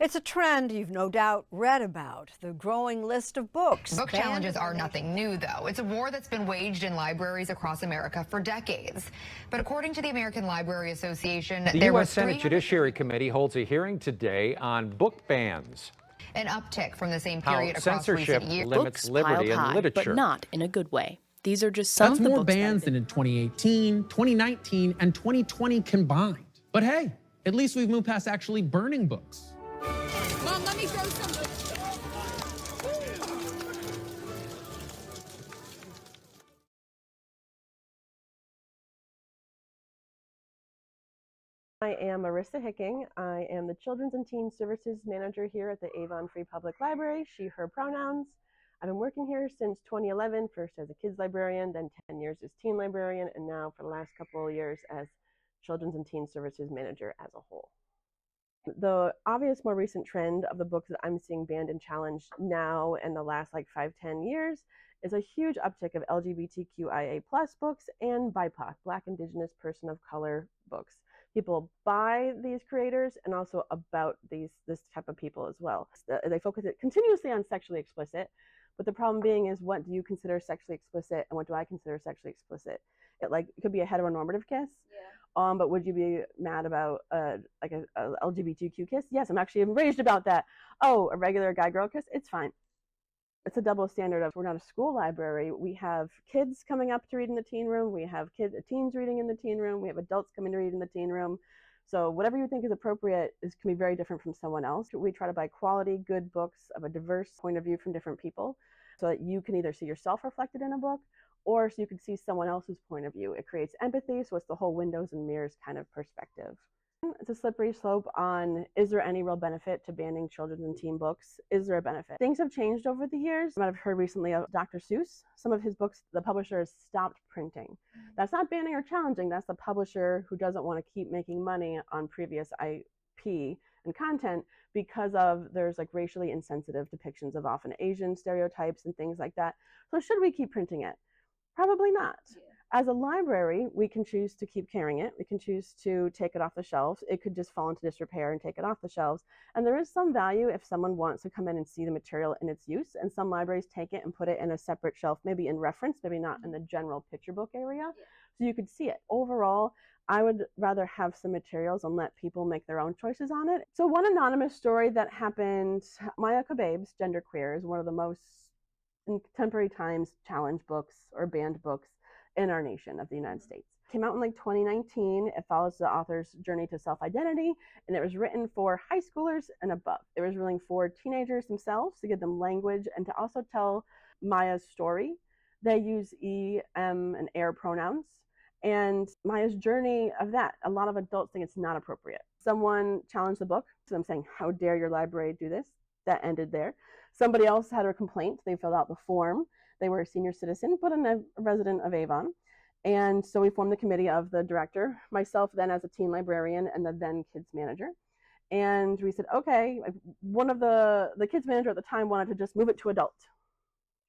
It's a trend you've no doubt read about, the growing list of books. Book challenges are nothing new, though. It's a war that's been waged in libraries across America for decades. But according to the American Library Association, the U.S. Senate Judiciary Committee holds a hearing today on book bans. An uptick from the same period across censorship recent years. limits Books liberty piled in high, literature. but not in a good way. These are just some That's of the more books bans than in 2018, 2019, and 2020 combined. But hey, at least we've moved past actually burning books. Mom, let me throw some. I am Marissa Hicking. I am the Children's and Teen Services Manager here at the Avon Free Public Library, she, her pronouns. I've been working here since 2011, first as a kids librarian, then 10 years as teen librarian, and now for the last couple of years as Children's and Teen Services Manager as a whole. The obvious more recent trend of the books that I'm seeing banned and challenged now in the last like 5-10 years is a huge uptick of LGBTQIA+ books and BIPOC, Black, Indigenous, Person of Color books. People buy these creators and also about this type of people as well. They focus it continuously on sexually explicit, but the problem being is, what do you consider sexually explicit and what do I consider sexually explicit? It could be a heteronormative kiss. Yeah. But would you be mad about like a LGBTQ kiss? Yes, I'm actually enraged about that. Oh, a regular guy-girl kiss? It's fine. It's a double standard of, we're not a school library. We have kids coming up to read in the teen room. We have teens reading in the teen room. We have adults coming to read in the teen room. So whatever you think is appropriate can be very different from someone else. We try to buy quality, good books of a diverse point of view from different people so that you can either see yourself reflected in a book or so you can see someone else's point of view. It creates empathy, so it's the whole windows and mirrors kind of perspective. It's a slippery slope on, is there any real benefit to banning children's and teen books? Is there a benefit? Things have changed over the years. You might have heard recently of Dr. Seuss. Some of his books, the publisher has stopped printing. That's not banning or challenging. That's the publisher who doesn't want to keep making money on previous IP and content because there's like racially insensitive depictions of often Asian stereotypes and things like that. So should we keep printing it? Probably not. Yeah. As a library, we can choose to keep carrying it. We can choose to take it off the shelves. It could just fall into disrepair and take it off the shelves. And there is some value if someone wants to come in and see the material in its use. And some libraries take it and put it in a separate shelf, maybe in reference, maybe not in the general picture book area. Yeah. So you could see it. Overall, I would rather have some materials and let people make their own choices on it. So one anonymous story that happened, Maya Kobabe's Genderqueer is one of the most in contemporary times challenged books or banned books in our nation of the United States. It came out in like 2019. It follows the author's journey to self-identity, and it was written for high schoolers and above. It was written for teenagers themselves to give them language and to also tell Maya's story. They use e, em, and er pronouns, and Maya's journey of that. A lot of adults think it's not appropriate. Someone challenged the book to them saying, "How dare your library do this?" That ended there. Somebody else had a complaint. They filled out the form. They were a senior citizen, but a resident of Avon. And so we formed the committee of the director, myself then as a teen librarian and the then kids manager. And we said, okay, one of the kids manager at the time wanted to just move it to adult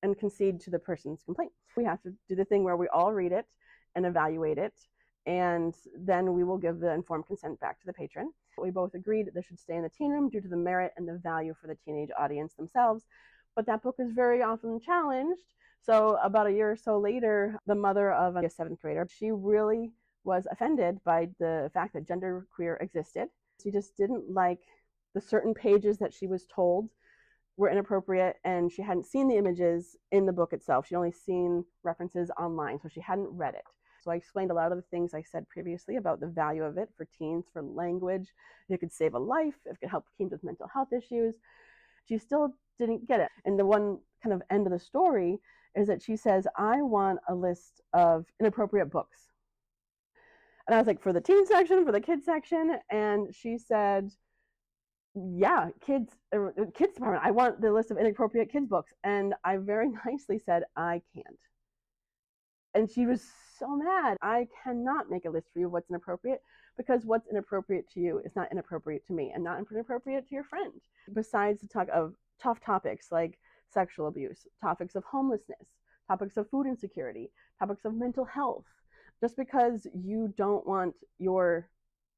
and concede to the person's complaint. We have to do the thing where we all read it and evaluate it, and then we will give the informed consent back to the patron. We both agreed that this should stay in the teen room due to the merit and the value for the teenage audience themselves. But that book is very often challenged. So about a year or so later, the mother of a 7th grader, she really was offended by the fact that genderqueer existed. She just didn't like the certain pages that she was told were inappropriate, and she hadn't seen the images in the book itself. She'd only seen references online, so she hadn't read it. So I explained a lot of the things I said previously about the value of it for teens, for language. It could save a life, it could help teens with mental health issues. She still didn't get it. And the one kind of end of the story is that she says, I want a list of inappropriate books. And I was like, for the teen section, for the kids section? And she said, yeah, kids department, I want the list of inappropriate kids books. And I very nicely said, I can't. And she was so mad. I cannot make a list for you of what's inappropriate, because what's inappropriate to you is not inappropriate to me and not inappropriate to your friend. Besides the talk of tough topics like sexual abuse, topics of homelessness, topics of food insecurity, topics of mental health, just because you don't want your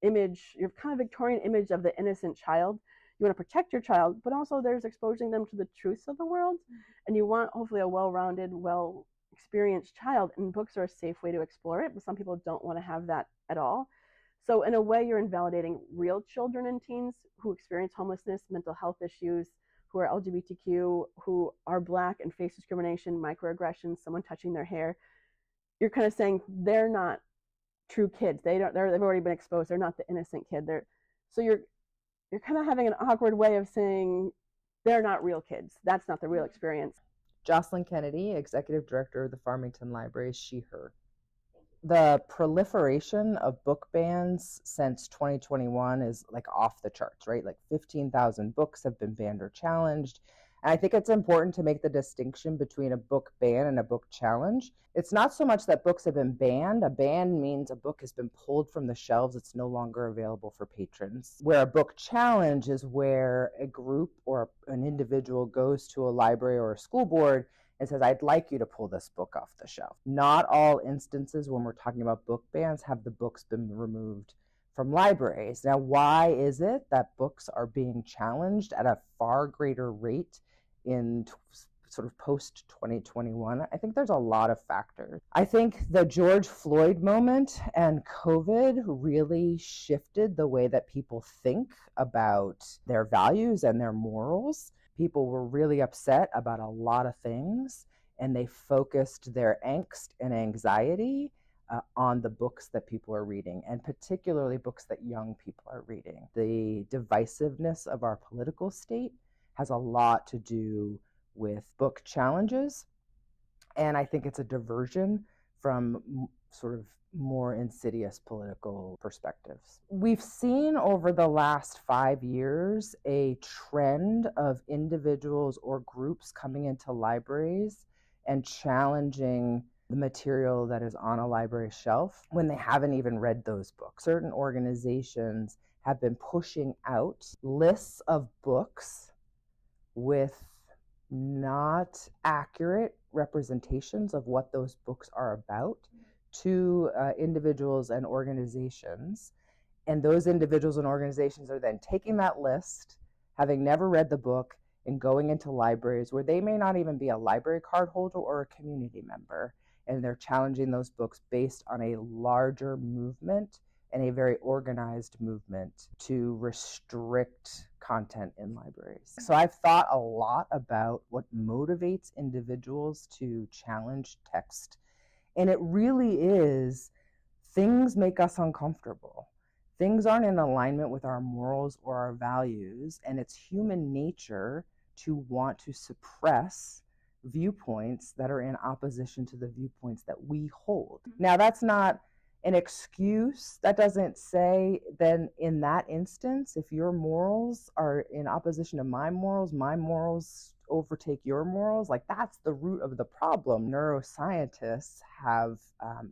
image, your kind of Victorian image of the innocent child, you want to protect your child, but also there's exposing them to the truths of the world. And you want hopefully a well-rounded, well-experienced child, and books are a safe way to explore it, but some people don't want to have that at all. So in a way, you're invalidating real children and teens who experience homelessness, mental health issues, who are LGBTQ, who are Black and face discrimination, microaggressions, someone touching their hair. You're kind of saying they're not true kids. They've already been exposed. They're not the innocent kid. So you're kind of having an awkward way of saying they're not real kids. That's not the real experience. Jocelyn Kennedy, Executive Director of the Farmington Library, she, her. The proliferation of book bans since 2021 is like off the charts, right? Like 15,000 books have been banned or challenged. And I think it's important to make the distinction between a book ban and a book challenge. It's not so much that books have been banned. A ban means a book has been pulled from the shelves. It's no longer available for patrons. Where a book challenge is where a group or an individual goes to a library or a school board and says, I'd like you to pull this book off the shelf. Not all instances when we're talking about book bans have the books been removed from libraries. Now, why is it that books are being challenged at a far greater rate in sort of post 2021? I think there's a lot of factors. I think the George Floyd moment and COVID really shifted the way that people think about their values and their morals. People were really upset about a lot of things, and they focused their angst and anxiety on the books that people are reading, and particularly books that young people are reading. The divisiveness of our political state has a lot to do with book challenges, and I think it's a diversion from sort of more insidious political perspectives. We've seen over the last 5 years a trend of individuals or groups coming into libraries and challenging the material that is on a library shelf when they haven't even read those books. Certain organizations have been pushing out lists of books with not accurate representations of what those books are about to individuals and organizations. And those individuals and organizations are then taking that list, having never read the book, and going into libraries where they may not even be a library card holder or a community member. And they're challenging those books based on a larger movement and a very organized movement to restrict content in libraries. So I've thought a lot about what motivates individuals to challenge text. And it really is, things make us uncomfortable. Things aren't in alignment with our morals or our values, and it's human nature to want to suppress viewpoints that are in opposition to the viewpoints that we hold. Now, that's not an excuse. That doesn't say then in that instance, if your morals are in opposition to my morals overtake your morals, like that's the root of the problem. Neuroscientists have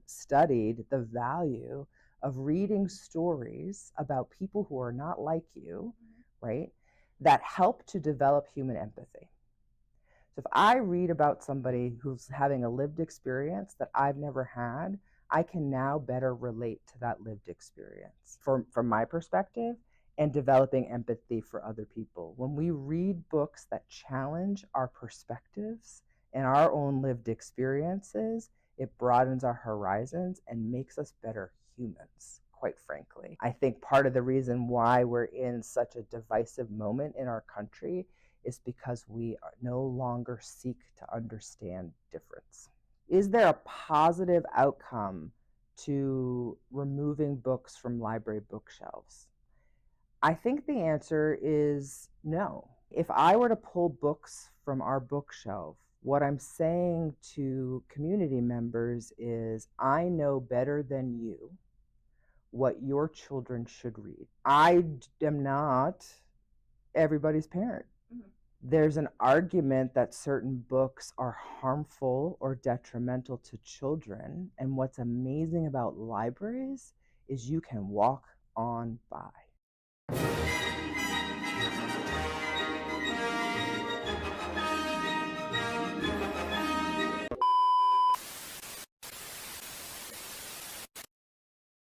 studied the value of reading stories about people who are not like you, right, that help to develop human empathy. So if I read about somebody who's having a lived experience that I've never had, I can now better relate to that lived experience from my perspective and developing empathy for other people. When we read books that challenge our perspectives and our own lived experiences, it broadens our horizons and makes us better humans, quite frankly. I think part of the reason why we're in such a divisive moment in our country is because we no longer seek to understand difference. Is there a positive outcome to removing books from library bookshelves? I think the answer is no. If I were to pull books from our bookshelf, what I'm saying to community members is, I know better than you what your children should read. I am not everybody's parent. There's an argument that certain books are harmful or detrimental to children. And what's amazing about libraries is you can walk on by.